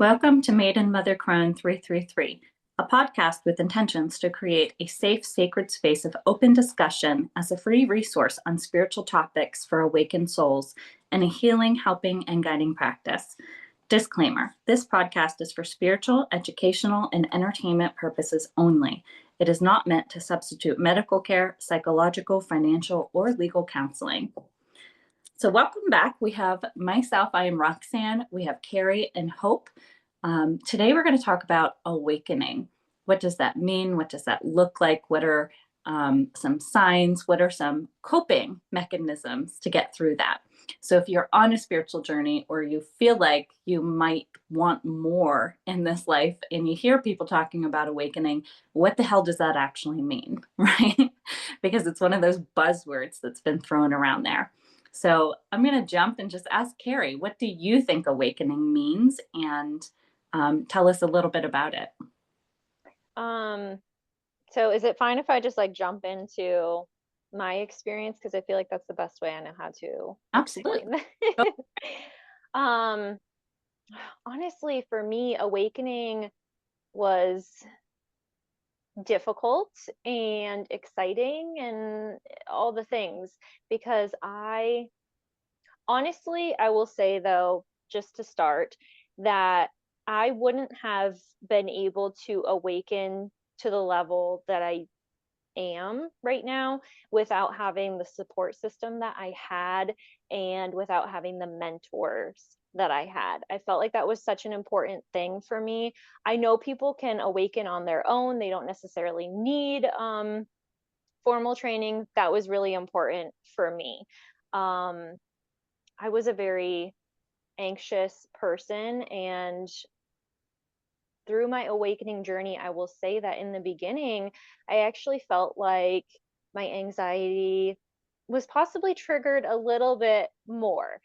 Welcome to Maiden Mother Crone 333, a podcast with intentions to create a safe, sacred space of open discussion as a free resource on spiritual topics for awakened souls and a healing, helping, and guiding practice. Disclaimer: this podcast is for spiritual, educational, and entertainment purposes only. It is not meant to substitute medical care, psychological, financial, or legal counseling. So welcome back. We have myself, I am Roxanne. We have Kari and Hope. Today we're going to talk about awakening. What does that mean? What does that look like? What are some signs? What are some coping mechanisms to get through that? So if you're on a spiritual journey or you feel like you might want more in this life and you hear people talking about awakening, what the hell does that actually mean, right? Because it's one of those buzzwords that's been thrown around there. So I'm going to jump and just ask Kari, what do you think awakening means? And tell us a little bit about it. So is it fine if I just like jump into my experience? Because I feel like that's the best way I know how to Absolutely. explain that. Um, Honestly, for me, awakening was difficult and exciting and all the things because I will say though, just to start, that I wouldn't have been able to awaken to the level that I am right now without having the support system that I had and without having the mentors that I had. I felt like that was such an important thing for me. I know people can awaken on their own. They don't necessarily need formal training. That was really important for me. Um, I was a very anxious person, and through my awakening journey, I will say that in the beginning, I actually felt like my anxiety was possibly triggered a little bit more,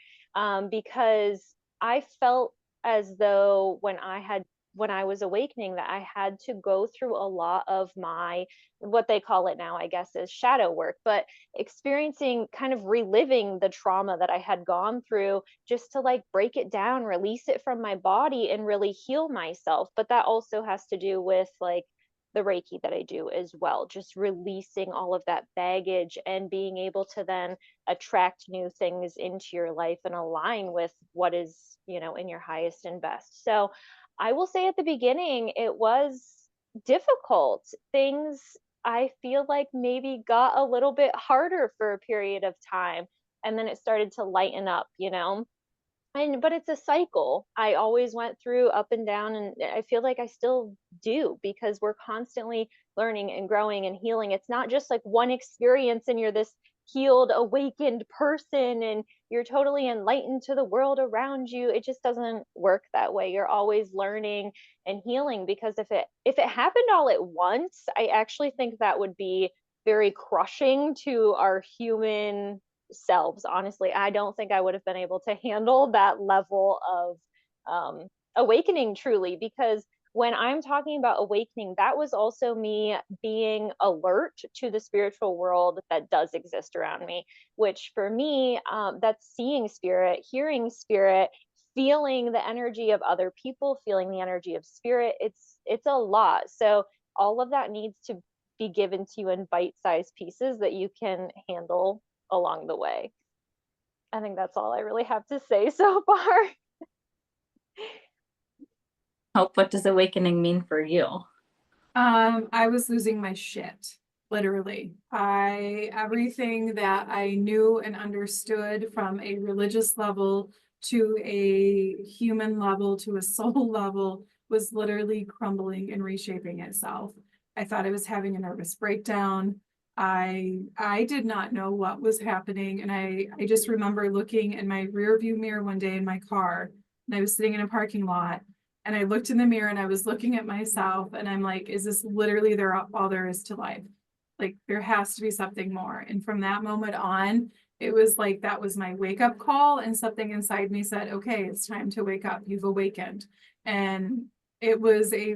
because I felt as though when I was awakening that I had to go through a lot of my, what they call it now, I guess, is shadow work, but experiencing kind of reliving the trauma that I had gone through just to like break it down, release it from my body and really heal myself. But that also has to do with like the Reiki that I do as well, just releasing all of that baggage and being able to then attract new things into your life and align with what is, in your highest and best. So I will say at the beginning, it was difficult. Things I feel like maybe got a little bit harder for a period of time. And then it started to lighten up. But it's a cycle. I always went through up and down, and I feel like I still do because we're constantly learning and growing and healing. It's not just like one experience and you're this healed, awakened person and you're totally enlightened to the world around you. It just doesn't work that way. You're always learning and healing, because if it happened all at once, I actually think that would be very crushing to our human selves. Honestly, I don't think I would have been able to handle that level of awakening truly, because when I'm talking about awakening, that was also me being alert to the spiritual world that does exist around me, which for me, that's seeing spirit, hearing spirit, feeling the energy of other people, feeling the energy of spirit. It's a lot. So all of that needs to be given to you in bite-sized pieces that you can handle along the way. I think that's all I really have to say so far. Hope, what does awakening mean for you? I was losing my shit, literally. Everything that I knew and understood from a religious level to a human level to a soul level was literally crumbling and reshaping itself. I thought I was having a nervous breakdown. I did not know what was happening. And I just remember looking in my rear view mirror one day in my car, and I was sitting in a parking lot. And I looked in the mirror and I was looking at myself and I'm like, is this literally all there is to life? Like there has to be something more. And from that moment on, it was like that was my wake up call, and something inside me said, okay, it's time to wake up. You've awakened. And it was a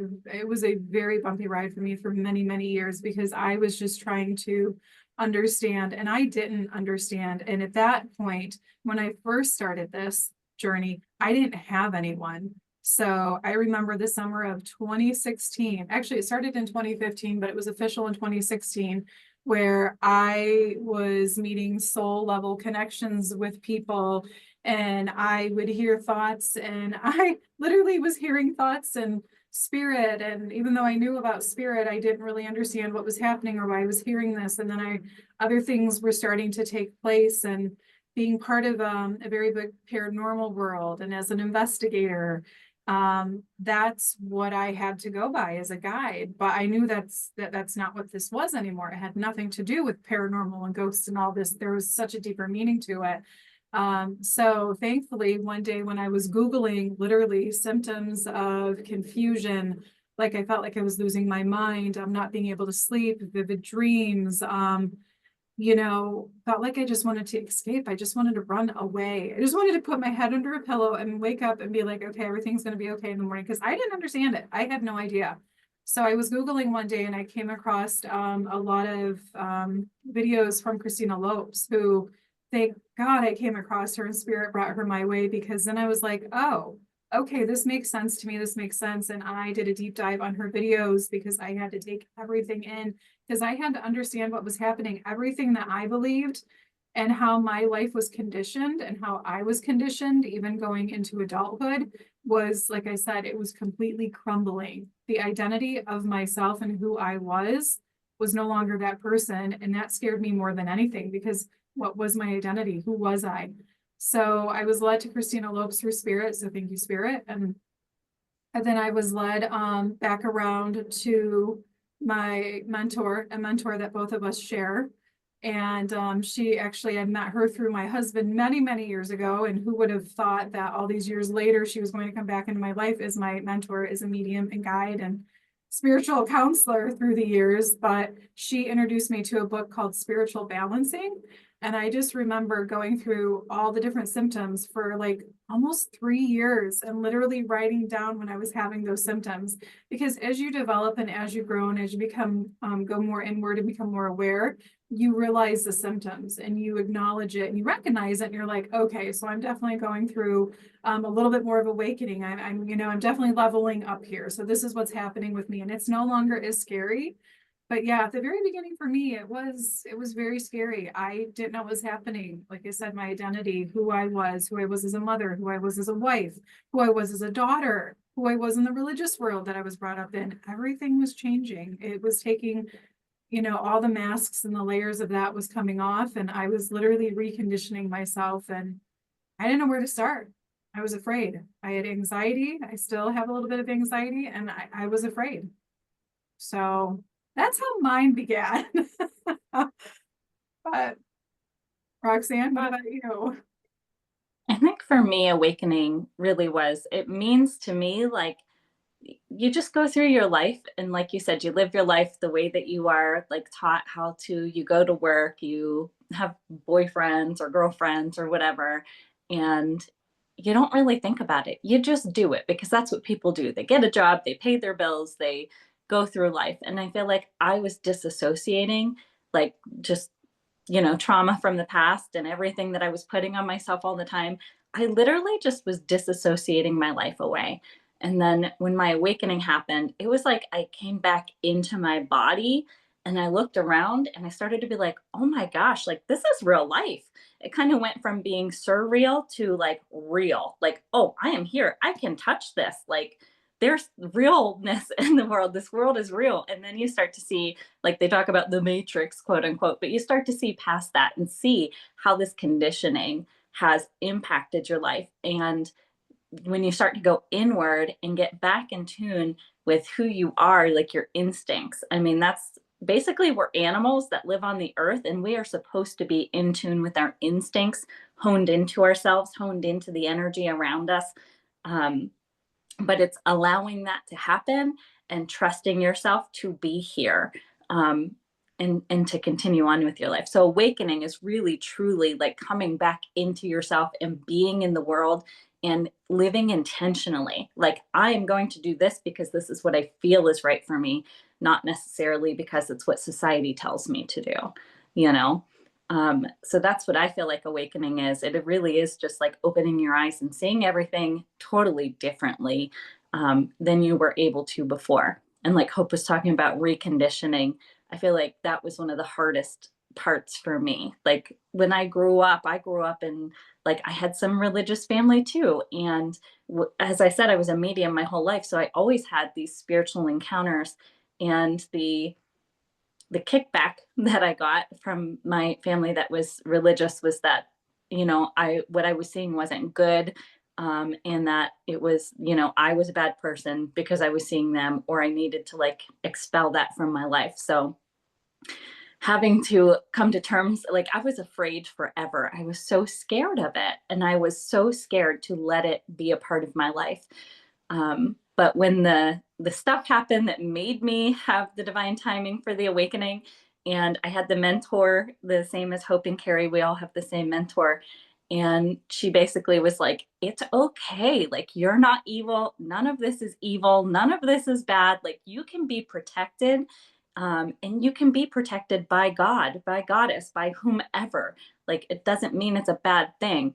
very bumpy ride for me for many, many years, because I was just trying to understand and I didn't understand. And at that point, when I first started this journey, I didn't have anyone So I remember the summer of 2016. Actually, it started in 2015, but it was official in 2016, where I was meeting soul level connections with people, and I would hear thoughts, and I literally was hearing thoughts and spirit. And even though I knew about spirit, I didn't really understand what was happening or why I was hearing this. And then other things were starting to take place, and being part of a very big paranormal world and as an investigator, that's what I had to go by as a guide. But I knew that's not what this was anymore. It had nothing to do with paranormal and ghosts and all this. There was such a deeper meaning to it. So thankfully, one day when I was Googling literally symptoms of confusion, like I felt like I was losing my mind, I'm not being able to sleep, vivid dreams, felt like I just wanted to escape. I just wanted to run away. I just wanted to put my head under a pillow and wake up and be like, okay, everything's going to be okay in the morning. Because I didn't understand it. I had no idea. So I was Googling one day and I came across a lot of videos from Christina Lopes, who, thank God I came across her and spirit brought her my way, because then I was like, oh, okay, this makes sense to me. This makes sense. And I did a deep dive on her videos because I had to take everything in, because I had to understand what was happening, everything that I believed and how my life was conditioned and how I was conditioned, even going into adulthood, was, like I said, it was completely crumbling. The identity of myself and who I was no longer that person. And that scared me more than anything, because what was my identity? Who was I? So I was led to Christina Lopes through spirit. So thank you, spirit. And then I was led back around to my mentor, a mentor that both of us share. And she actually, I met her through my husband many, many years ago. And who would have thought that all these years later, she was going to come back into my life as my mentor, as a medium and guide and spiritual counselor through the years. But she introduced me to a book called Spiritual Balancing. And I just remember going through all the different symptoms for like almost 3 years and literally writing down when I was having those symptoms. Because as you develop and as you grow and as you become, go more inward and become more aware, you realize the symptoms and you acknowledge it and you recognize it. And you're like, okay, so I'm definitely going through a little bit more of awakening. I'm definitely leveling up here. So this is what's happening with me. And it's no longer as scary. But yeah, at the very beginning for me, it was very scary. I didn't know what was happening. Like I said, my identity, who I was as a mother, who I was as a wife, who I was as a daughter, who I was in the religious world that I was brought up in. Everything was changing. It was taking, all the masks and the layers of that was coming off. And I was literally reconditioning myself, and I didn't know where to start. I was afraid. I had anxiety. I still have a little bit of anxiety, and I was afraid. So that's how mine began. But Roxanne, what about you? I think for me, awakening really was, it means to me like you just go through your life, and like you said, you live your life the way that you are like taught how to. You go to work, you have boyfriends or girlfriends or whatever, and you don't really think about it. You just do it because that's what people do. They get a job, they pay their bills, they go through life. And I feel like I was disassociating, like just trauma from the past and everything that I was putting on myself all the time. I literally just was disassociating my life away. And then when my awakening happened, it was like I came back into my body and I looked around and I started to be like, oh my gosh, like this is real life. It kind of went from being surreal to like real, like, oh, I am here. I can touch this. Like, there's realness in the world. This world is real. And then you start to see, like they talk about the matrix, quote unquote, but you start to see past that and see how this conditioning has impacted your life. And when you start to go inward and get back in tune with who you are, like your instincts, I mean, that's basically, we're animals that live on the earth, and we are supposed to be in tune with our instincts, honed into ourselves, honed into the energy around us. Um, but it's allowing that to happen and trusting yourself to be here, and to continue on with your life. So awakening is really truly like coming back into yourself and being in the world and living intentionally. Like, I am going to do this because this is what I feel is right for me, not necessarily because it's what society tells me to do, you know? So that's what I feel like awakening is. It really is just like opening your eyes and seeing everything totally differently than you were able to before. And like Hope was talking about reconditioning, I feel like that was one of the hardest parts for me. Like when I grew up in like I had some religious family too. And as I said, I was a medium my whole life. So I always had these spiritual encounters, and the kickback that I got from my family that was religious was that, what I was seeing wasn't good. And that it was, I was a bad person because I was seeing them, or I needed to like expel that from my life. So having to come to terms, like I was afraid forever. I was so scared of it. And I was so scared to let it be a part of my life. But when the stuff happened that made me have the divine timing for the awakening, and I had the mentor, the same as Hope and Kari, we all have the same mentor. And she basically was like, it's okay. Like, you're not evil. None of this is evil. None of this is bad. Like, you can be protected. And you can be protected by God, by Goddess, by whomever. Like, it doesn't mean it's a bad thing.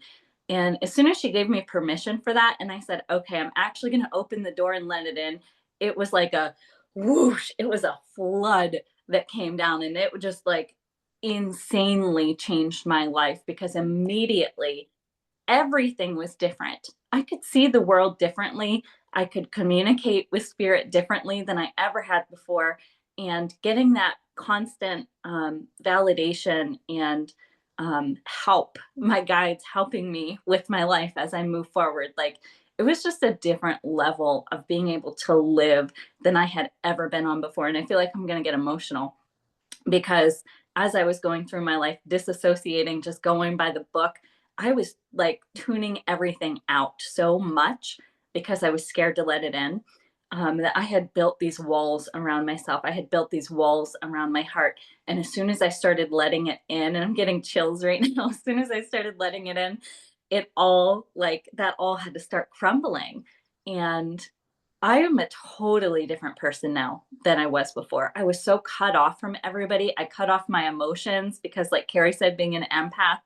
And as soon as she gave me permission for that, and I said, okay, I'm actually going to open the door and let it in, it was like a whoosh, it was a flood that came down, and it just like insanely changed my life, because immediately everything was different. I could see the world differently. I could communicate with spirit differently than I ever had before. And getting that constant validation and help, my guides helping me with my life as I move forward. Like, it was just a different level of being able to live than I had ever been on before. And I feel like I'm going to get emotional, because as I was going through my life, disassociating, just going by the book, I was like tuning everything out so much because I was scared to let it in. That I had built these walls around myself. I had built these walls around my heart. And as soon as I started letting it in, and I'm getting chills right now, as soon as I started letting it in, it all like that all had to start crumbling. And I am a totally different person now than I was before. I was so cut off from everybody. I cut off my emotions because, like Kari said, being an empath,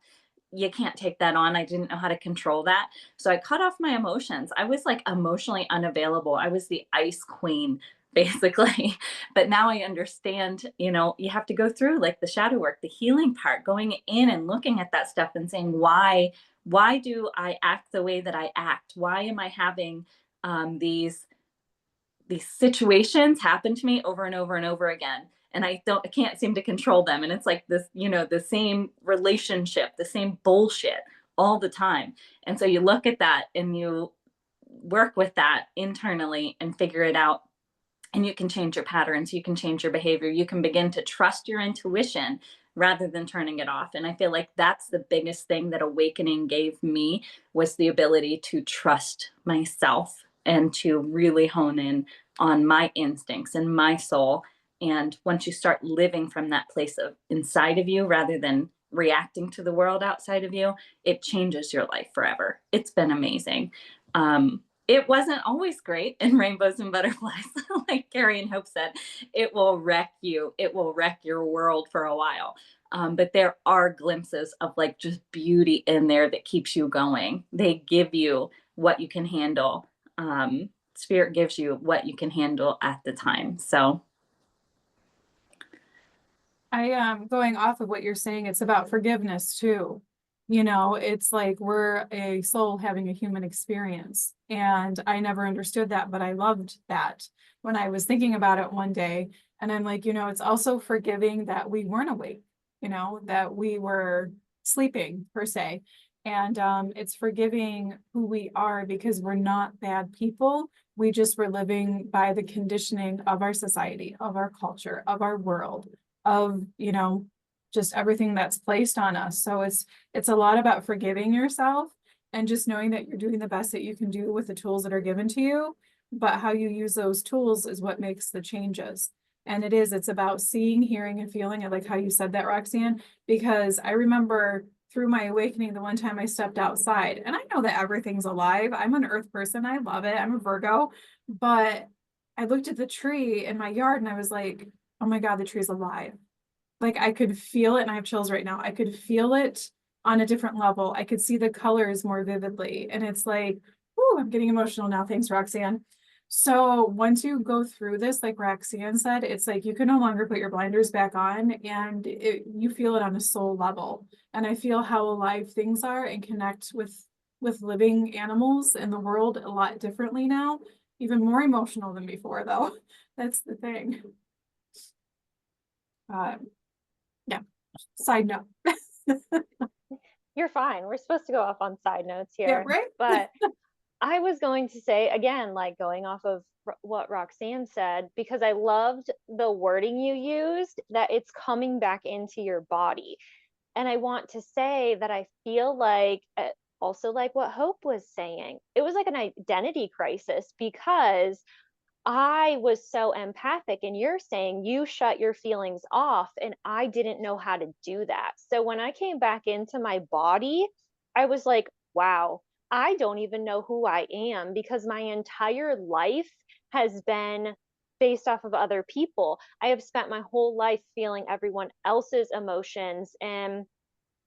you can't take that on. I didn't know how to control that. So I cut off my emotions. I was like emotionally unavailable. I was the ice queen, basically. But now I understand, you have to go through like the shadow work, the healing part, going in and looking at that stuff and saying, why do I act the way that I act? Why am I having these situations happen to me over and over and over again, and I can't seem to control them, and it's like this, the same relationship, the same bullshit all the time. And so you look at that and you work with that internally and figure it out, and you can change your patterns, you can change your behavior, you can begin to trust your intuition rather than turning it off. And I feel like that's the biggest thing that awakening gave me, was the ability to trust myself and to really hone in on my instincts and my soul. And once you start living from that place of inside of you rather than reacting to the world outside of you, it changes your life forever. It's been amazing. It wasn't always great in rainbows and butterflies. Like Kari and Hope said, it will wreck you. It will wreck your world for a while. But there are glimpses of like just beauty in there that keeps you going. They give you what you can handle. Spirit gives you what you can handle at the time. So I am going off of what you're saying. It's about forgiveness too. It's like we're a soul having a human experience. And I never understood that, but I loved that when I was thinking about it one day. And I'm like, it's also forgiving that we weren't awake, that we were sleeping per se. And it's forgiving who we are, because we're not bad people. We just were living by the conditioning of our society, of our culture, of our world, of just everything that's placed on us. So it's a lot about forgiving yourself and just knowing that you're doing the best that you can do with the tools that are given to you, but how you use those tools is what makes the changes. And it's about seeing, hearing, and feeling. I like how you said that, Roxanne, because I remember through my awakening, the one time I stepped outside, and I know that everything's alive. I'm an earth person. I love it. I'm a Virgo, but I looked at the tree in my yard and I was like, oh my God, the tree's alive. like I could feel it, and I have chills right now. I could feel it on a different level. I could see the colors more vividly. And it's like, oh, I'm getting emotional now. Thanks, Roxanne. So once you go through this, like Roxanne said, it's like you can no longer put your blinders back on, and you feel it on a soul level. And I feel how alive things are and connect with living animals in the world a lot differently now. Even more emotional than before, though. That's the thing. Yeah. Side note. You're fine. We're supposed to go off on side notes Yeah, here. right? But I was going to say, again, like going off of what Roxanne said, because I loved the wording you used, that it's coming back into your body. And I want to say that I feel like, also like what Hope was saying, it was like an identity crisis, because I was so empathic, and you're saying you shut your feelings off, and I didn't know how to do that. So when I came back into my body, I was like, wow, I don't even know who I am, because my entire life has been based off of other people. I have spent my whole life feeling everyone else's emotions, and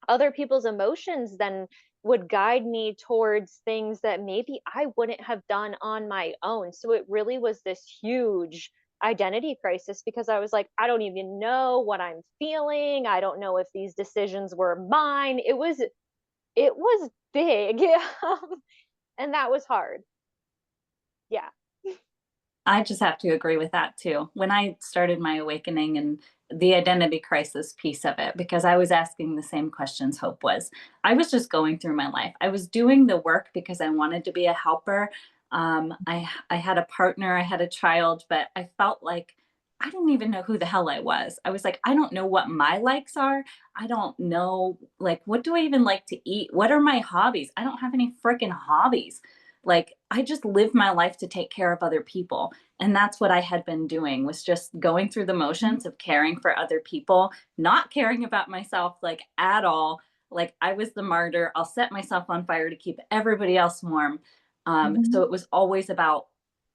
other people's emotions then would guide me towards things that maybe I wouldn't have done on my own. So it really was this huge identity crisis, because I was like, I don't even know what I'm feeling. I don't know if these decisions were mine. It was big. And that was hard. Yeah. I just have to agree with that too. When I started my awakening and the identity crisis piece of it, because I was asking the same questions Hope was, I was just going through my life. I was doing the work because I wanted to be a helper. I had a partner, I had a child, but I felt like I didn't even know who the hell I was. I was like, I don't know what my likes are. I don't know, like, what do I even like to eat? What are my hobbies? I don't have any freaking hobbies. Like, I just live my life to take care of other people. And that's what I had been doing, was just going through the motions of caring for other people, not caring about myself like at all. Like, I was the martyr. I'll set myself on fire to keep everybody else warm. So it was always about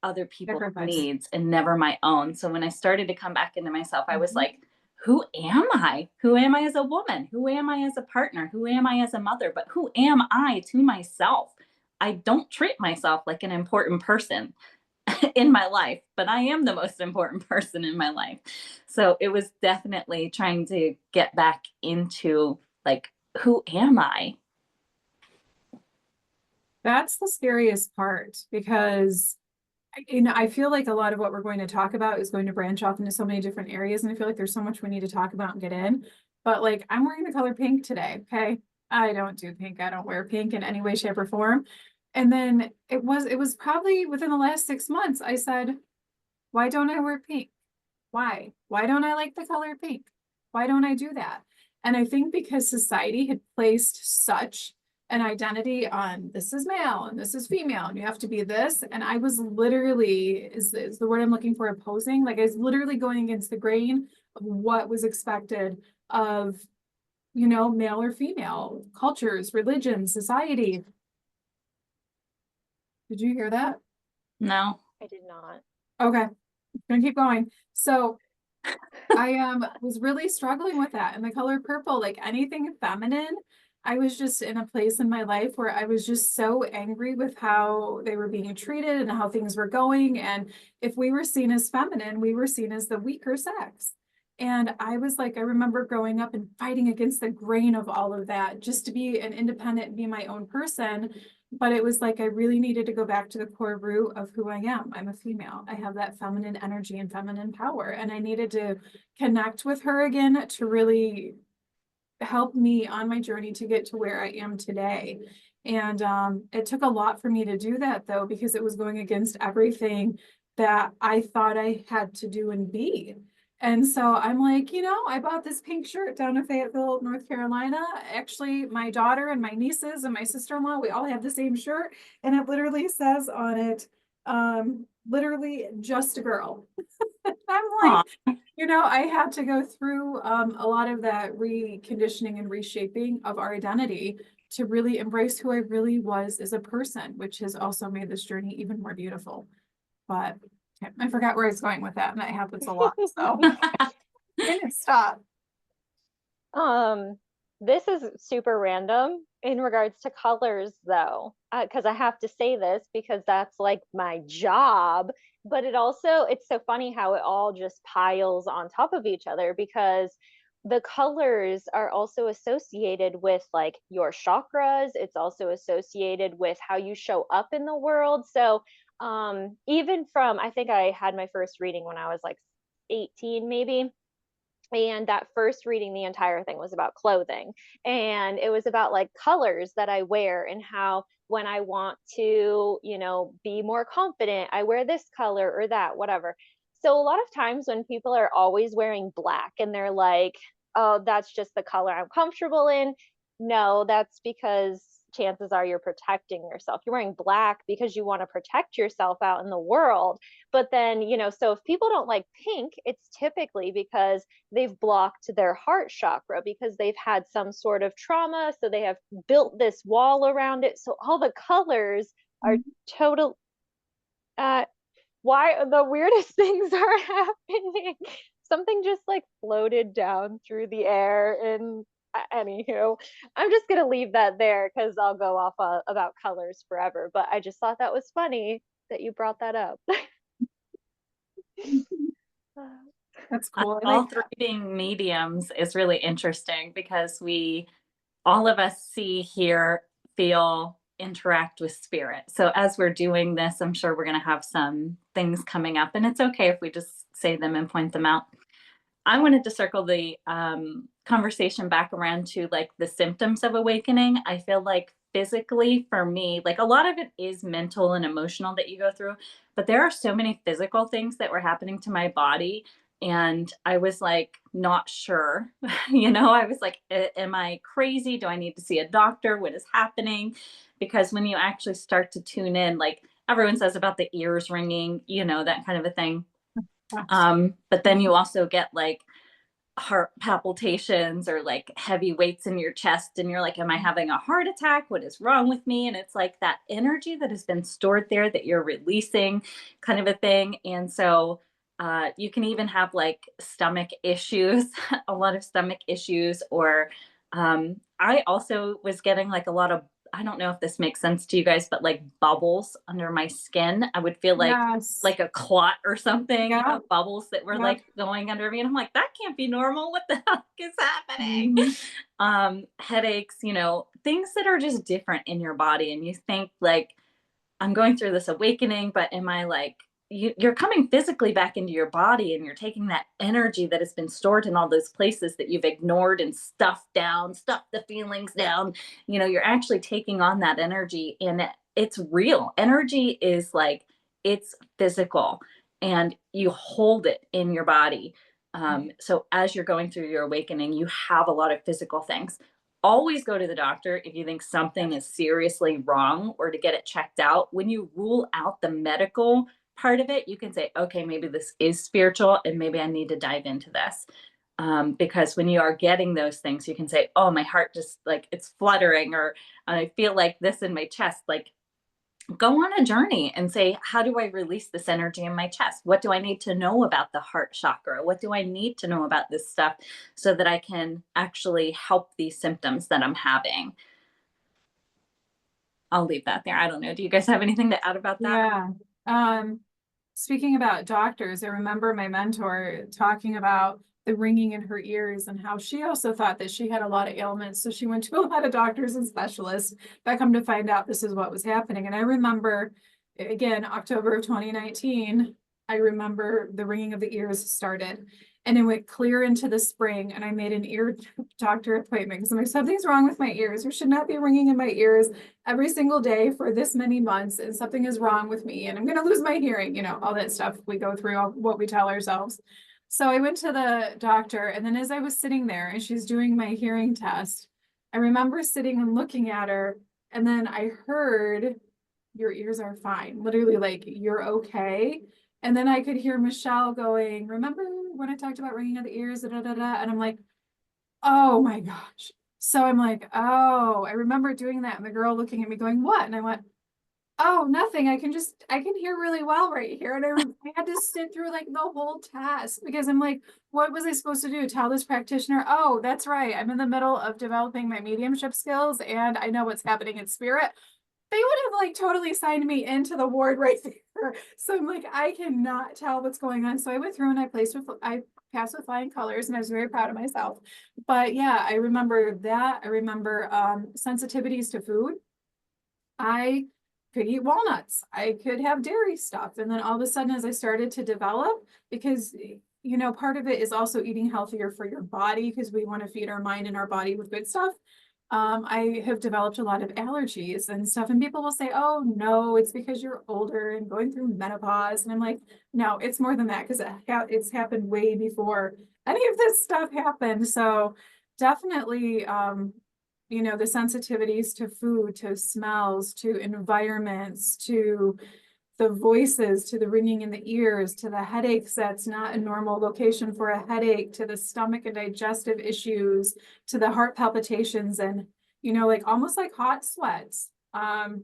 other people's Sacrifice. needs and never my own. So when I started to come back into myself, I was Mhm. like, who am I? Who am I as a woman? Who am I as a partner? Who am I as a mother? But who am I to myself? I don't treat myself like an important person in my life, but I am the most important person in my life. So it was definitely trying to get back into, like, who am I? That's the scariest part, because I feel like a lot of what we're going to talk about is going to branch off into so many different areas, and I feel like there's so much we need to talk about and get in. But like, I'm wearing the color pink today, okay? I don't do pink. I don't wear pink in any way, shape, or form. And then it was probably within the last 6 months, I said, why don't I wear pink? Why? Why don't I like the color pink? Why don't I do that? And I think because society had placed such an identity on, this is male and this is female and you have to be this. And I was literally, is the word I'm looking for, opposing? Like, I was literally going against the grain of what was expected of, male or female cultures, religion, society. Did you hear that? No. I did not. Okay, I'm gonna keep going. So I was really struggling with that, and the color purple, like anything feminine. I was just in a place in my life where I was just so angry with how they were being treated and how things were going. And if we were seen as feminine, we were seen as the weaker sex. And I was like, I remember growing up and fighting against the grain of all of that just to be an independent, be my own person. But it was like I really needed to go back to the core root of who I am. I'm a female. I have that feminine energy and feminine power. And I needed to connect with her again to really help me on my journey to get to where I am today. And it took a lot for me to do that, though, because it was going against everything that I thought I had to do and be. And so I'm like, I bought this pink shirt down in Fayetteville, North Carolina. Actually, my daughter and my nieces and my sister-in-law, we all have the same shirt. And it literally says on it, literally just a girl. I'm Aw. like, I had to go through a lot of that reconditioning and reshaping of our identity to really embrace who I really was as a person, which has also made this journey even more beautiful. But okay, I forgot where I was going with that, and that happens a lot. So I'm gonna stop. This is super random in regards to colors though, because I have to say this because that's like my job, but it's so funny how it all just piles on top of each other because the colors are also associated with like your chakras. It's also associated with how you show up in the world. So, even from, I think I had my first reading when I was like 18 maybe, and that first reading, the entire thing was about clothing, and it was about like colors that I wear and how when I want to, be more confident, I wear this color or that, whatever. So a lot of times when people are always wearing black and they're like, oh, that's just the color I'm comfortable in, no, that's because chances are you're protecting yourself. You're wearing black because you want to protect yourself out in the world. But then, so if people don't like pink, it's typically because they've blocked their heart chakra because they've had some sort of trauma. So they have built this wall around it. So all the colors are total. Why the weirdest things are happening? Something just like floated down through the air. And anywho, I'm just gonna leave that there because I'll go off about colors forever. But I just thought that was funny that you brought that up. That's cool. I All like three that. being mediums is really interesting because all of us see, hear, feel, interact with spirit. So as we're doing this, I'm sure we're going to have some things coming up, and it's okay if we just say them and point them out. I wanted to circle the conversation back around to like the symptoms of awakening. I feel like physically for me, like a lot of it is mental and emotional that you go through, but there are so many physical things that were happening to my body. And I was like, not sure, I was like, am I crazy? Do I need to see a doctor? What is happening? Because when you actually start to tune in, like everyone says about the ears ringing, that kind of a thing. But then you also get like heart palpitations or like heavy weights in your chest, and you're like, am I having a heart attack? What is wrong with me? And it's like that energy that has been stored there that you're releasing, kind of a thing. And so you can even have like stomach issues, a lot of stomach issues, or I also was getting like a lot of, I don't know if this makes sense to you guys, but like bubbles under my skin. I would feel Yes. like a clot or something, Yeah. bubbles that were Yeah. like going under me. And I'm like, that can't be normal. What the heck is happening? Mhm. Headaches, things that are just different in your body. And you think like, I'm going through this awakening, but am I like, you're coming physically back into your body, and you're taking that energy that has been stored in all those places that you've ignored and stuffed down, stuffed the feelings down. You're actually taking on that energy, and it's real. Energy is like, it's physical, and you hold it in your body. So as you're going through your awakening, you have a lot of physical things. Always go to the doctor if you think something is seriously wrong, or to get it checked out. When you rule out the medical part of it, you can say, okay, maybe this is spiritual and maybe I need to dive into this. Because when you are getting those things, you can say, oh, my heart just like it's fluttering, or I feel like this in my chest. Like, go on a journey and say, how do I release this energy in my chest? What do I need to know about the heart chakra? What do I need to know about this stuff so that I can actually help these symptoms that I'm having? I'll leave that there. I don't know. Do you guys have anything to add about that? Yeah. Speaking about doctors, I remember my mentor talking about the ringing in her ears and how she also thought that she had a lot of ailments. So she went to a lot of doctors and specialists, but come to find out this is what was happening. And I remember, again, October of 2019, I remember the ringing of the ears started. And it went clear into the spring, and I made an ear doctor appointment because I'm like, something's wrong with my ears. There should not be ringing in my ears every single day for this many months, and something is wrong with me, and I'm going to lose my hearing, all that stuff we go through, all what we tell ourselves. So I went to the doctor, and then as I was sitting there and she's doing my hearing test, I remember sitting and looking at her, and then I heard, your ears are fine, literally like, you're okay. And then I could hear Michelle going, remember when I talked about ringing of the ears, da, da, da, da? And I'm like, oh my gosh. So I'm like, oh, I remember doing that. And the girl looking at me going, what? And I went, Oh, nothing. I can hear really well right here. And I had to sit through like the whole test because I'm like, what was I supposed to do? Tell this practitioner, oh, that's right. I'm in the middle of developing my mediumship skills and I know what's happening in spirit. They would have like totally signed me into the ward right there. So I'm like, I cannot tell what's going on. So I went through and I passed with flying colors and I was very proud of myself. But yeah, I remember that. I remember sensitivities to food. I could eat walnuts. I could have dairy stuff. And then all of a sudden, as I started to develop, because part of it is also eating healthier for your body because we want to feed our mind and our body with good stuff. I have developed a lot of allergies and stuff. And people will say, oh, no, it's because you're older and going through menopause. And I'm like, no, it's more than that because it's happened way before any of this stuff happened. So definitely, the sensitivities to food, to smells, to environments, to the voices, to the ringing in the ears, to the headaches that's not a normal location for a headache, to the stomach and digestive issues, to the heart palpitations and, like almost like hot sweats. There's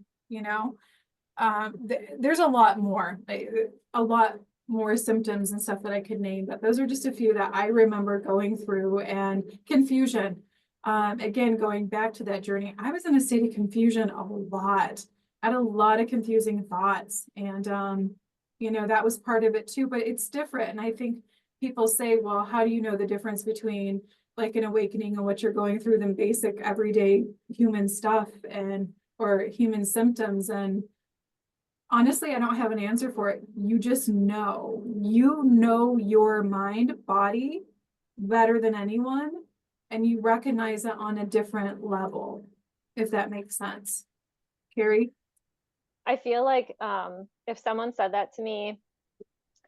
a lot more, a lot more symptoms and stuff that I could name, but those are just a few that I remember going through and confusion. Again, going back to that journey, I was in a state of confusion a lot. I had a lot of confusing thoughts and, that was part of it too, but it's different. And I think people say, well, how do you know the difference between like an awakening and what you're going through than basic everyday human stuff or human symptoms? And honestly, I don't have an answer for it. You just know. You know your mind, body better than anyone, and you recognize it on a different level, if that makes sense. Kari? I feel like if someone said that to me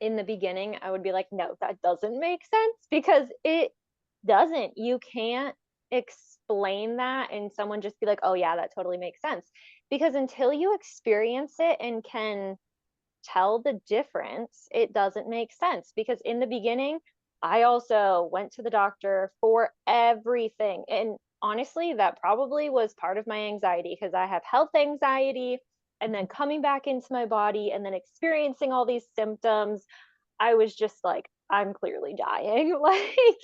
in the beginning, I would be like, no, that doesn't make sense because it doesn't. You can't explain that and someone just be like, oh, yeah, that totally makes sense. Because until you experience it and can tell the difference, it doesn't make sense. Because in the beginning, I also went to the doctor for everything. And honestly, that probably was part of my anxiety because I have health anxiety. And then coming back into my body and then experiencing all these symptoms, I was just like, I'm clearly dying. Like,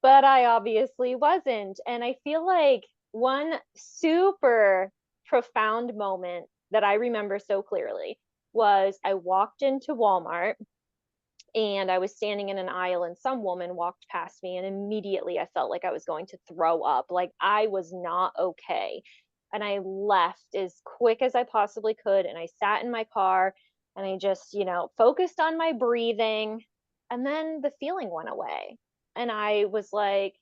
but I obviously wasn't. And I feel like one super profound moment that I remember so clearly was I walked into Walmart and I was standing in an aisle and some woman walked past me and immediately I felt like I was going to throw up. Like I was not okay. And I left as quick as I possibly could and I sat in my car and I just, focused on my breathing and then the feeling went away. And I was like,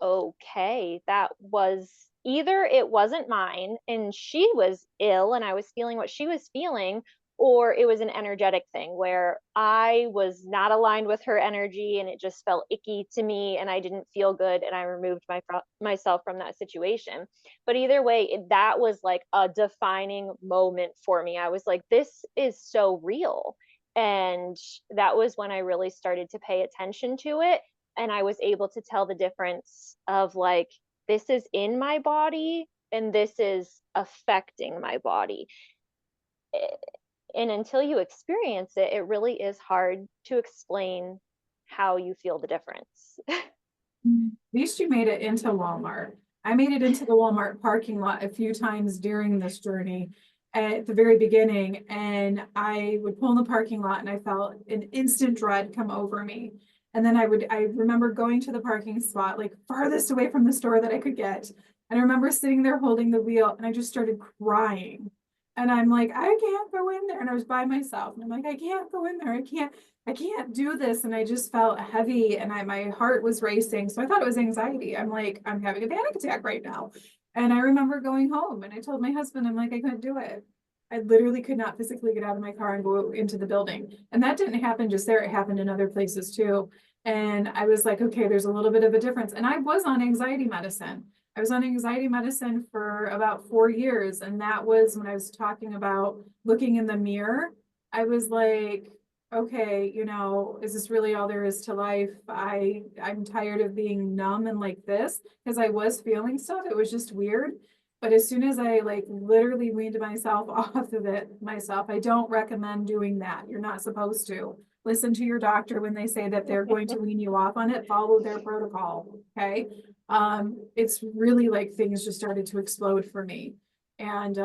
okay, that was either it wasn't mine and she was ill and I was feeling what she was feeling, or it was an energetic thing where I was not aligned with her energy and it just felt icky to me and I didn't feel good and I removed myself from that situation. But either way, that was like a defining moment for me. I was like, this is so real. And that was when I really started to pay attention to it and I was able to tell the difference of like, this is in my body and this is affecting my body. And until you experience it, it really is hard to explain how you feel the difference. At least you made it into Walmart. I made it into the Walmart parking lot a few times during this journey at the very beginning, and I would pull in the parking lot and I felt an instant dread come over me. And then I remember going to the parking spot, like farthest away from the store that I could get. And I remember sitting there holding the wheel and I just started crying. And I'm like, I can't go in there. And I was by myself. And I'm like, I can't go in there. I can't do this. And I just felt heavy and my heart was racing. So I thought it was anxiety. I'm like, I'm having a panic attack right now. And I remember going home and I told my husband, I'm like, I couldn't do it. I literally could not physically get out of my car and go into the building. And that didn't happen just there. It happened in other places too. And I was like, okay, there's a little bit of a difference. And I was on anxiety medicine. I was on anxiety medicine for about 4 years. And that was when I was talking about looking in the mirror. I was like, okay, is this really all there is to life? I'm tired of being numb and like this because I was feeling stuff. It was just weird. But as soon as I like literally weaned myself off of it myself, I don't recommend doing that. You're not supposed to. Listen to your doctor when they say that they're going to wean you off on it, follow their protocol, okay? It's really like things just started to explode for me. And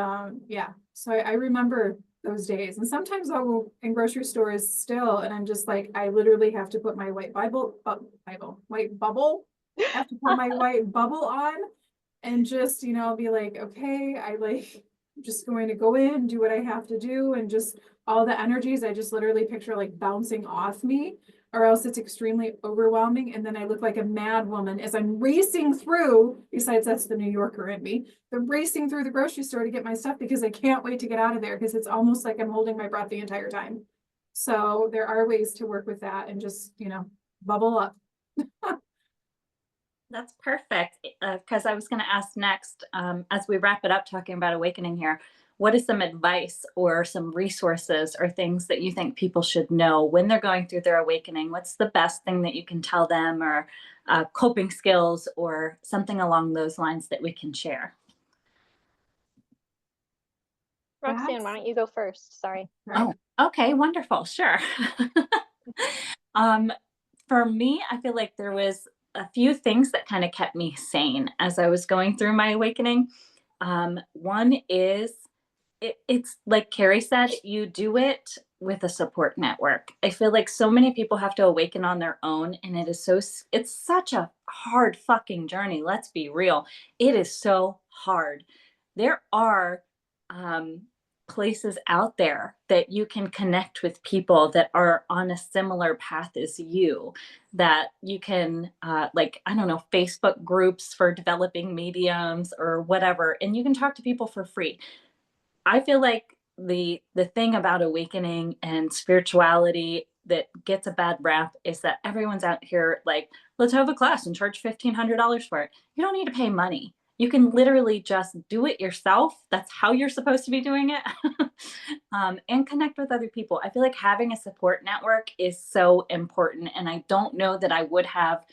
yeah, so I remember those days. And sometimes I'll go in grocery stores still, and I'm just like, I literally have to put my white white bubble, I have to put my white bubble on and just, be like, okay, I'm just going to go in, do what I have to do, and just all the energies, I just literally picture like bouncing off me, or else it's extremely overwhelming. And then I look like a mad woman as I'm racing through, besides that's the New Yorker in me, the racing through the grocery store to get my stuff because I can't wait to get out of there because it's almost like I'm holding my breath the entire time. So there are ways to work with that and just, bubble up. That's perfect. Because I was going to ask next, as we wrap it up talking about awakening here, what is some advice or some resources or things that you think people should know when they're going through their awakening? What's the best thing that you can tell them, or coping skills or something along those lines that we can share? Roxanne, why don't you go first? Sorry. Oh, okay, wonderful. Sure. um, for me, I feel like there was a few things that kind of kept me sane as I was going through my awakening. One is it's like Kari said, you do it with a support network. I feel like so many people have to awaken on their own, and it's such a hard fucking journey. Let's be real. It is so hard. There are um, places out there that you can connect with people that are on a similar path as you, that you can like, I don't know, Facebook groups for developing mediums or whatever, and you can talk to people for free. I feel like the thing about awakening and spirituality that gets a bad rap is that everyone's out here like, let's have a class and charge $1,500 for it. You don't need to pay money. You can literally just do it yourself. That's how you're supposed to be doing it. And connect with other people. I feel like having a support network is so important. And I don't know that I would have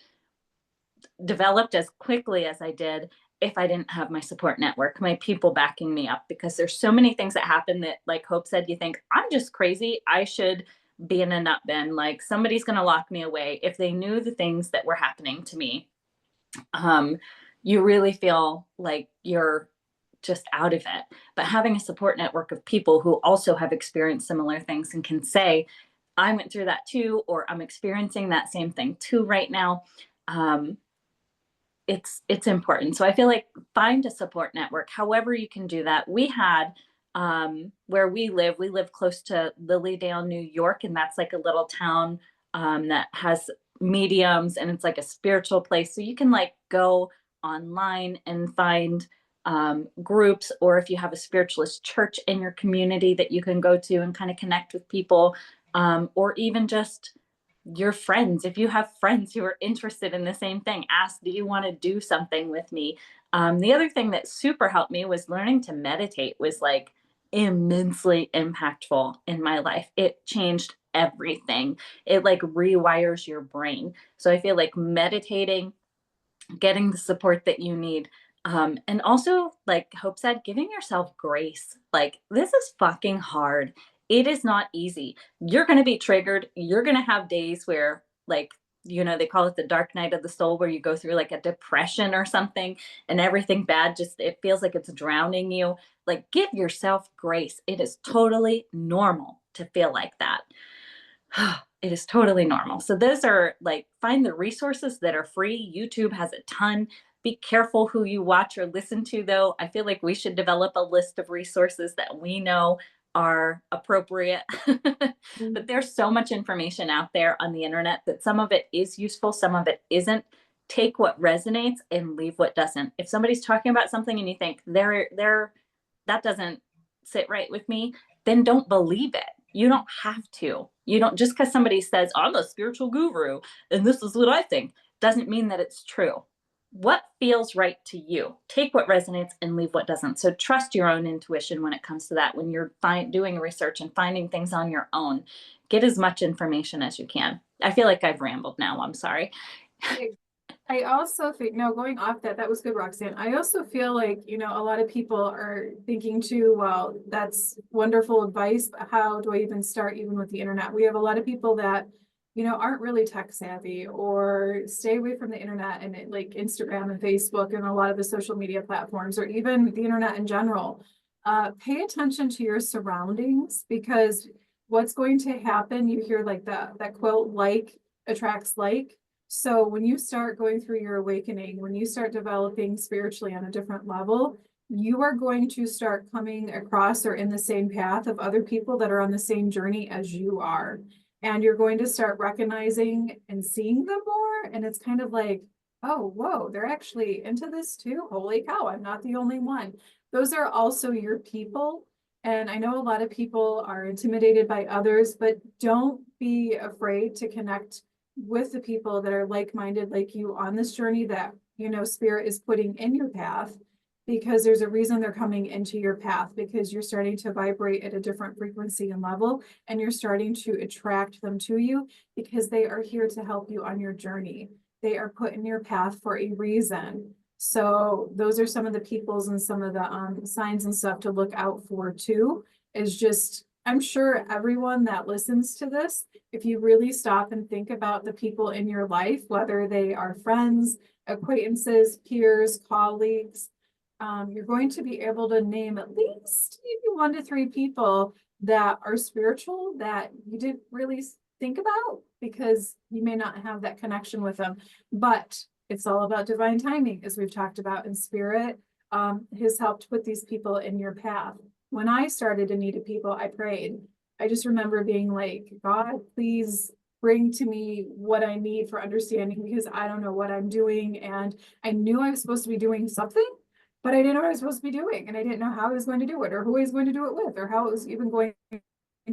developed as quickly as I did if I didn't have my support network, my people backing me up, because there's so many things that happen that, like Hope said, you think, I'm just crazy. I should be in a nut bin. Like somebody's going to lock me away. If they knew the things that were happening to me, you really feel like you're just out of it. But having a support network of people who also have experienced similar things and can say, I went through that too, or I'm experiencing that same thing too right now. It's important. So I feel like find a support network, however you can do that. We had where we live close to Lilydale, New York, and that's like a little town that has mediums, and it's like a spiritual place. So you can like go online and find groups, or if you have a spiritualist church in your community that you can go to and kind of connect with people, or even just your friends. If you have friends who are interested in the same thing, ask, do you want to do something with me? The other thing that super helped me was learning to meditate, was like immensely impactful in my life. It changed everything. It like rewires your brain. So I feel like meditating, getting the support that you need, and also, like Hope said, giving yourself grace. Like, this is fucking hard. It is not easy. You're going to be triggered. You're going to have days where, like, they call it the dark night of the soul, where you go through like a depression or something, and everything bad just, it feels like it's drowning you. Like, give yourself grace. It is totally normal to feel like that. It is totally normal. So those are like, find the resources that are free. YouTube has a ton. Be careful who you watch or listen to, though. I feel like we should develop a list of resources that we know are appropriate. But there's so much information out there on the internet that some of it is useful, some of it isn't. Take what resonates and leave what doesn't. If somebody's talking about something and you think that doesn't sit right with me, then don't believe it. You don't have to. You don't, just because somebody says, I'm a spiritual guru and this is what I think, doesn't mean that it's true. What feels right to you? Take what resonates and leave what doesn't. So trust your own intuition when it comes to that. When you're doing research and finding things on your own, get as much information as you can. I feel like I've rambled now. I'm sorry. I also think, no, going off that, that was good, Roxanne. I also feel like, a lot of people are thinking too, well, that's wonderful advice, but how do I even start even with the internet? We have a lot of people that, aren't really tech savvy or stay away from the internet and like Instagram and Facebook and a lot of the social media platforms, or even the internet in general. Pay attention to your surroundings, because what's going to happen, you hear like that quote, like attracts like. So when you start going through your awakening, when you start developing spiritually on a different level, you are going to start coming across or in the same path of other people that are on the same journey as you are. And you're going to start recognizing and seeing them more. And it's kind of like, oh, whoa, they're actually into this too. Holy cow, I'm not the only one. Those are also your people. And I know a lot of people are intimidated by others, but don't be afraid to connect with the people that are like-minded like you on this journey that, spirit is putting in your path, because there's a reason they're coming into your path, because you're starting to vibrate at a different frequency and level, and you're starting to attract them to you because they are here to help you on your journey. They are put in your path for a reason. So those are some of the peoples and some of the signs and stuff to look out for too, is just, I'm sure everyone that listens to this, if you really stop and think about the people in your life, whether they are friends, acquaintances, peers, colleagues, you're going to be able to name at least maybe 1 to 3 people that are spiritual that you didn't really think about, because you may not have that connection with them. But it's all about divine timing, as we've talked about, in spirit has helped put these people in your path. When I started to need people, I prayed. I just remember being like, God, please bring to me what I need for understanding, because I don't know what I'm doing. And I knew I was supposed to be doing something, but I didn't know what I was supposed to be doing. And I didn't know how I was going to do it, or who I was going to do it with, or how it was even going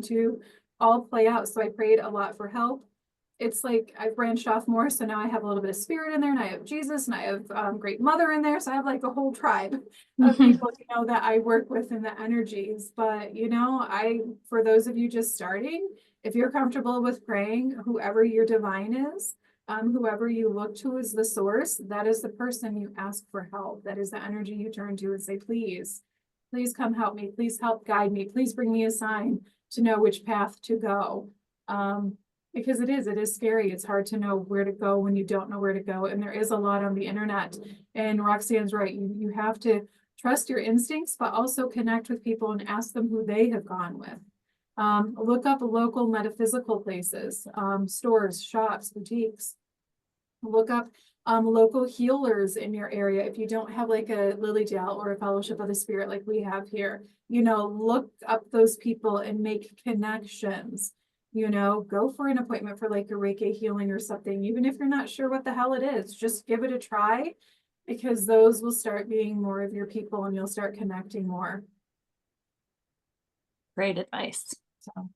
to all play out. So I prayed a lot for help. It's like I've branched off more. So now I have a little bit of spirit in there, and I have Jesus, and I have Great Mother in there. So I have like a whole tribe of people, that I work with in the energies. But, for those of you just starting, if you're comfortable with praying, whoever your divine is, whoever you look to as the source, that is the person you ask for help. That is the energy you turn to and say, please, please come help me. Please help guide me. Please bring me a sign to know which path to go. Because it is scary. It's hard to know where to go when you don't know where to go. And there is a lot on the internet. And Roxanne's right. You have to trust your instincts, but also connect with people and ask them who they have gone with. Look up local metaphysical places, stores, shops, boutiques. Look up local healers in your area. If you don't have like a Lily Dale or a Fellowship of the Spirit like we have here, look up those people and make connections. Go for an appointment for like a Reiki healing or something, even if you're not sure what the hell it is. Just give it a try, because those will start being more of your people and you'll start connecting more. Great advice. So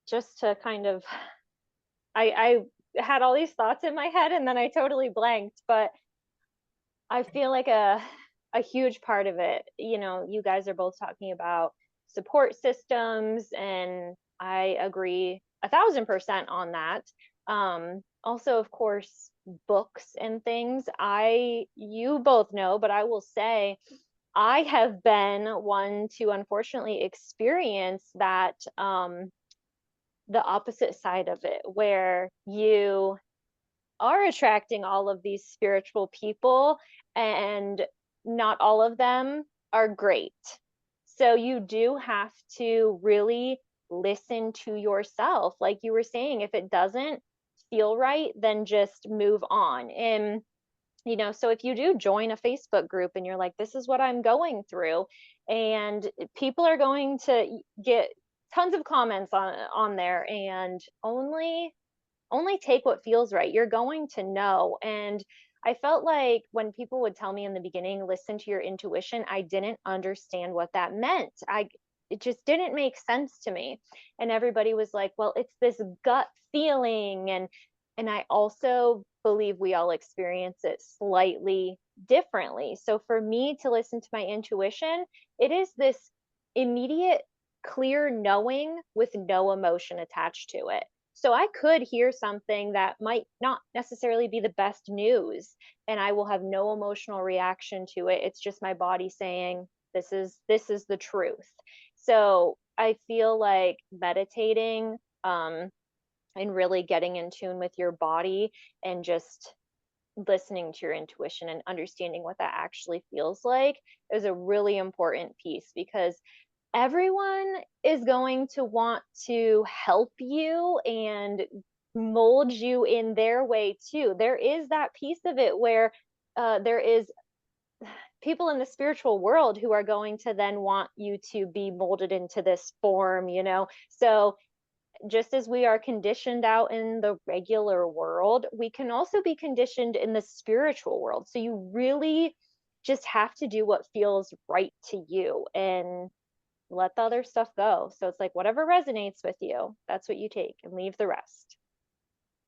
just to kind of, I had all these thoughts in my head and then I totally blanked, but I feel like a huge part of it, you guys are both talking about support systems, and I agree 1,000% on that. Also, of course, books and things. You both know, but I will say I have been one to unfortunately experience that, the opposite side of it, where you are attracting all of these spiritual people and not all of them are great. So you do have to really listen to yourself. Like you were saying, if it doesn't feel right, then just move on. And so if you do join a Facebook group and you're like, this is what I'm going through, and people are going to get tons of comments on there, and only take what feels right. You're going to know. And I felt like when people would tell me in the beginning, listen to your intuition, I didn't understand what that meant. It just didn't make sense to me. And everybody was like, well, it's this gut feeling. And I also believe we all experience it slightly differently. So for me to listen to my intuition, it is this immediate, clear knowing with no emotion attached to it. So I could hear something that might not necessarily be the best news, and I will have no emotional reaction to it. It's just my body saying, this is the truth. So I feel like meditating, and really getting in tune with your body and just listening to your intuition and understanding what that actually feels like is a really important piece, because everyone is going to want to help you and mold you in their way too. There is that piece of it where there is people in the spiritual world who are going to then want you to be molded into this form, So just as we are conditioned out in the regular world, we can also be conditioned in the spiritual world. So you really just have to do what feels right to you and let the other stuff go. So it's like whatever resonates with you, that's what you take and leave the rest.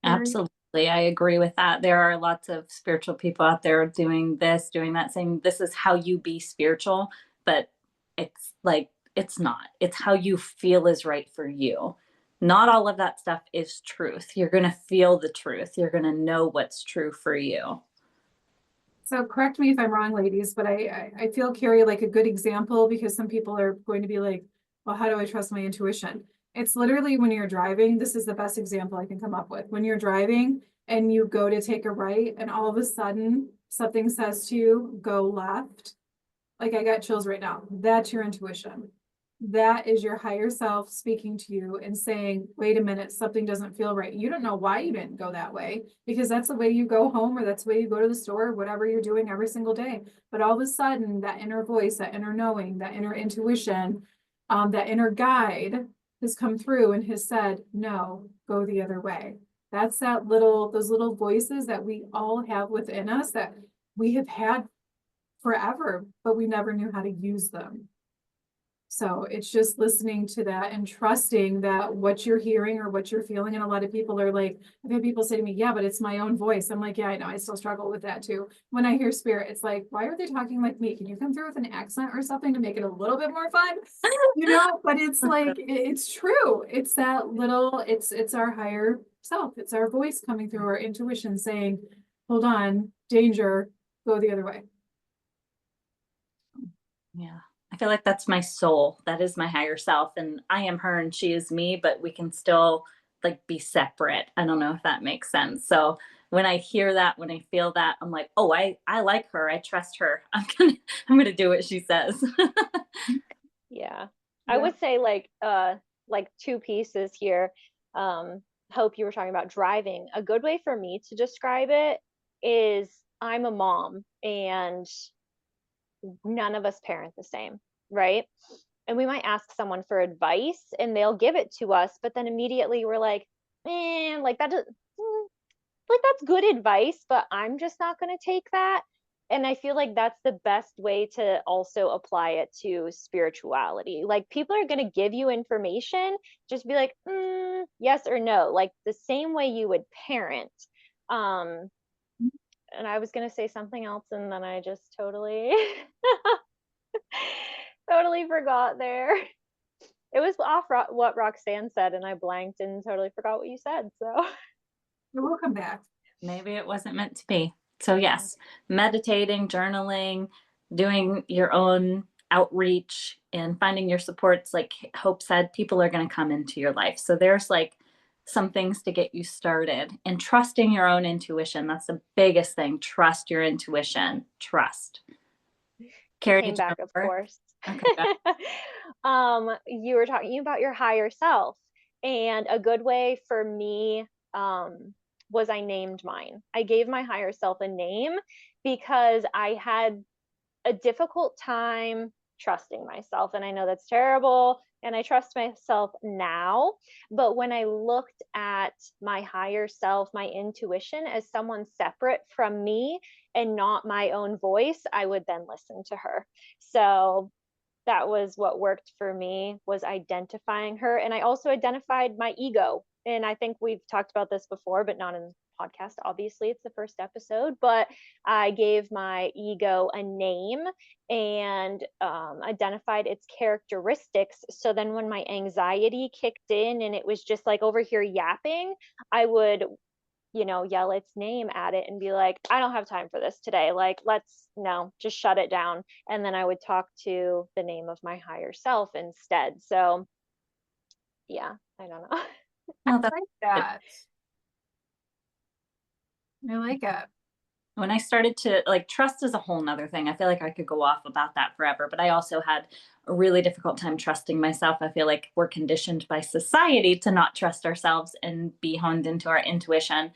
Absolutely. I agree with that. There are lots of spiritual people out there doing this, doing that, saying this is how you be spiritual, but it's like, it's not. It's how you feel is right for you. Not all of that stuff is truth. You're going to feel the truth. You're going to know what's true for you. So correct me if I'm wrong, ladies, but I feel Kari like a good example, because some people are going to be like, well, how do I trust my intuition? It's literally when you're driving, this is the best example I can come up with. When you're driving and you go to take a right and all of a sudden something says to you, go left. Like I got chills right now. That's your intuition. That is your higher self speaking to you and saying, wait a minute, something doesn't feel right. You don't know why you didn't go that way, because that's the way you go home, or that's the way you go to the store, whatever you're doing every single day. But all of a sudden, that inner voice, that inner knowing, that inner intuition, that inner guide has come through and has said, no, go the other way. That's those little voices that we all have within us that we have had forever, but we never knew how to use them. So it's just listening to that and trusting that what you're hearing or what you're feeling. And a lot of people are like, I've had people say to me, yeah, but it's my own voice. I'm like, yeah, I know. I still struggle with that too. When I hear spirit, it's like, why are they talking like me? Can you come through with an accent or something to make it a little bit more fun? But it's like, it's true. It's that little, it's our higher self. It's our voice coming through, our intuition saying, hold on, danger, go the other way. Yeah. I feel like that's my soul. That is my higher self. And I am her and she is me, but we can still like be separate. I don't know if that makes sense. So when I hear that, when I feel that, I'm like, oh, I like her. I trust her. I'm gonna do what she says. Yeah. I would say like two pieces here. Hope you were talking about driving. A good way for me to describe it is I'm a mom and none of us parent the same, right? And we might ask someone for advice and they'll give it to us, but then immediately we're like, man, like like that's good advice, but I'm just not going to take that. And I feel like that's the best way to also apply it to spirituality. Like people are going to give you information, just be like, yes or no, like the same way you would parent. Um, and I was going to say something else and then I just totally totally forgot there. It was off what Roxanne said and I blanked and totally forgot what you said. So We'll come back. Maybe it wasn't meant to be. So yes, meditating, journaling, doing your own outreach and finding your supports, like Hope said, people are going to come into your life. So there's like some things to get you started, and trusting your own intuition. That's the biggest thing. Trust your intuition. Trust. Kari, came did you back, of remember? course. Okay. You were talking about your higher self, and a good way for me was I named mine. I gave my higher self a name because I had a difficult time trusting myself. And I know that's terrible. And I trust myself now. But when I looked at my higher self, my intuition as someone separate from me and not my own voice, I would then listen to her. So that was what worked for me, was identifying her. And I also identified my ego. And I think we've talked about this before, but not in podcast. Obviously, it's the first episode, but I gave my ego a name and identified its characteristics. So then when my anxiety kicked in and it was just like over here yapping, I would, yell its name at it and be like, I don't have time for this today. Like, let's, no, just shut it down. And then I would talk to the name of my higher self instead. So yeah, I don't know. No, I that's like good. that. I like it. When I started to like trust is a whole nother thing. I feel like I could go off about that forever, but I also had a really difficult time trusting myself. I feel like we're conditioned by society to not trust ourselves and be honed into our intuition.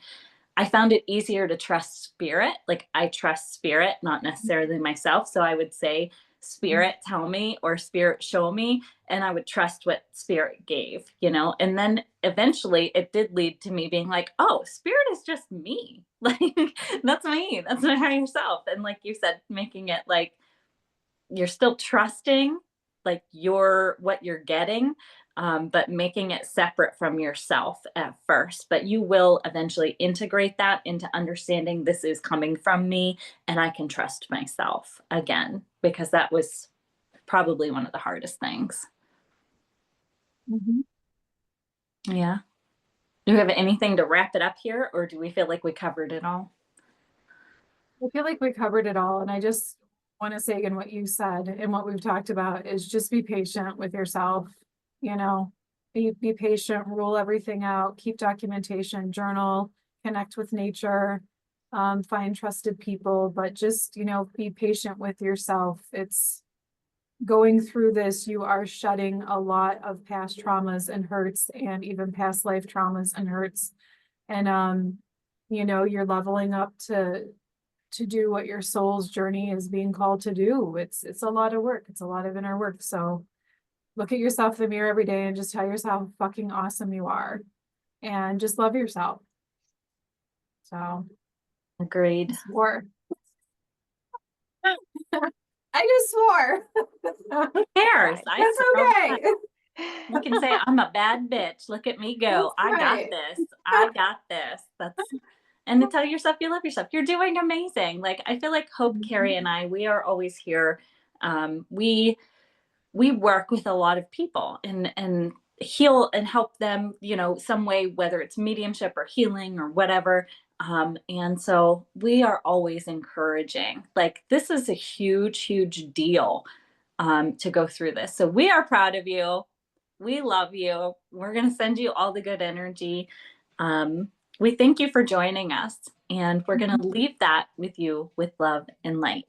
I found it easier to trust spirit. Like I trust spirit, not necessarily myself. So I would say, Spirit, tell me, or Spirit, show me. And I would trust what Spirit gave, And then eventually it did lead to me being like, oh, Spirit is just me. Like, that's me. That's my higher self. And like you said, making it like you're still trusting like what you're getting, but making it separate from yourself at first. But you will eventually integrate that into understanding this is coming from me and I can trust myself again, because that was probably one of the hardest things. Mhm. Yeah. Do we have anything to wrap it up here, or do we feel like we covered it all? I feel like we covered it all, and I just want to say again what you said and what we've talked about is just be patient with yourself, be patient, rule everything out, keep documentation, journal, connect with nature, find trusted people, but just, be patient with yourself. It's going through this, you are shedding a lot of past traumas and hurts and even past life traumas and hurts. And you're leveling up to do what your soul's journey is being called to do. It's a lot of work. It's a lot of inner work. So look at yourself in the mirror every day and just tell yourself how fucking awesome you are and just love yourself. So Agreed. swore. I just swore. Who cares? That's okay. You can say I'm a bad bitch. Look at me go. That's I got right. this. I got this. And to tell yourself you love yourself. You're doing amazing. Like I feel like Hope, Kari, and I, we are always here. We work with a lot of people and heal and help them, some way, whether it's mediumship or healing or whatever. And so we are always encouraging. Like this is a huge, huge deal to go through this. So we are proud of you. We love you. We're going to send you all the good energy. We thank you for joining us, and we're going to leave that with you with love and light.